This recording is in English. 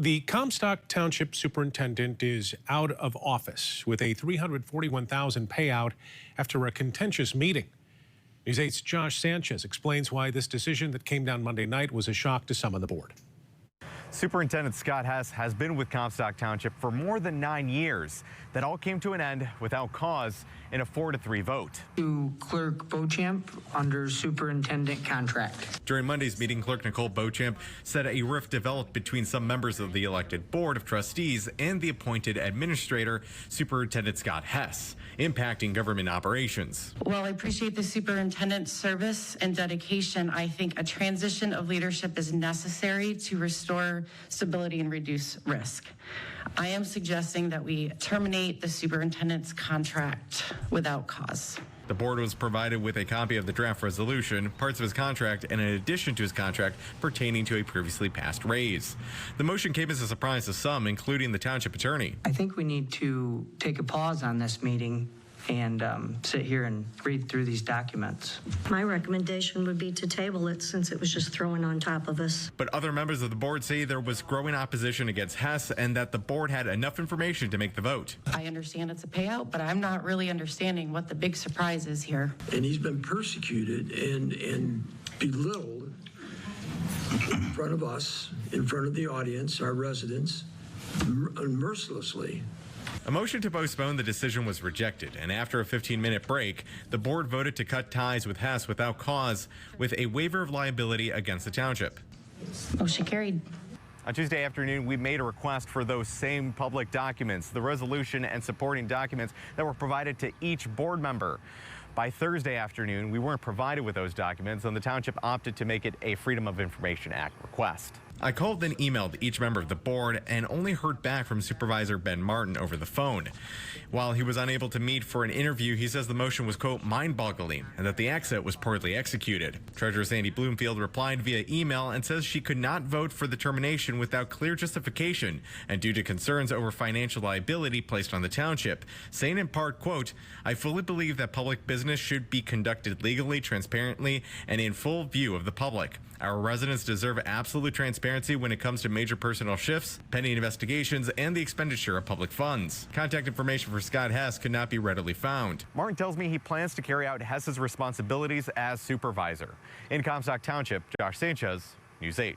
The Comstock Township superintendent is out of office with a $341,000 payout after a contentious meeting. News 8's Josh Sanchez explains why this decision that came down Monday night was a shock to some on the board. Superintendent Scott Hess has been with Comstock Township for more than 9 years. That all came to an end without cause in a 4-3 vote. To Clerk Beauchamp under superintendent contract. During Monday's meeting, Clerk Nicole Beauchamp said a rift developed between some members of the elected board of trustees and the appointed administrator, Superintendent Scott Hess, impacting government operations. Well, I appreciate the superintendent's service and dedication. I think a transition of leadership is necessary to restore stability and reduce risk. I am suggesting that we terminate the superintendent's contract without cause. The board was provided with a copy of the draft resolution, parts of his contract, and an addition to his contract pertaining to a previously passed raise. The motion came as a surprise to some, including the township attorney. I think we need to take a pause on this meeting and sit here and read through these documents. My recommendation would be to table it since it was just thrown on top of us. But other members of the board say there was growing opposition against Hess and that the board had enough information to make the vote. I understand it's a payout, but I'm not really understanding what the big surprise is here. And he's been persecuted and belittled in front of us, in front of the audience, our residents, mercilessly. A motion to postpone the decision was rejected, and after a 15-minute break, the board voted to cut ties with Hess without cause with a waiver of liability against the township. Motion carried. On Tuesday afternoon, we made a request for those same public documents, the resolution and supporting documents that were provided to each board member. By Thursday afternoon, we weren't provided with those documents, and the township opted to make it a Freedom of Information Act request. I called and emailed each member of the board and only heard back from Supervisor Ben Martin over the phone. While he was unable to meet for an interview, he says the motion was, quote, mind-boggling and that the exit was poorly executed. Treasurer Sandy Bloomfield replied via email and says she could not vote for the termination without clear justification and due to concerns over financial liability placed on the township, saying in part, quote, I fully believe that public business should be conducted legally, transparently, and in full view of the public. Our residents deserve absolute transparency when it comes to major personnel shifts, pending investigations, and the expenditure of public funds. Contact information for Scott Hess could not be readily found. Martin tells me he plans to carry out Hess's responsibilities as supervisor. In Comstock Township, Josh Sanchez, News 8.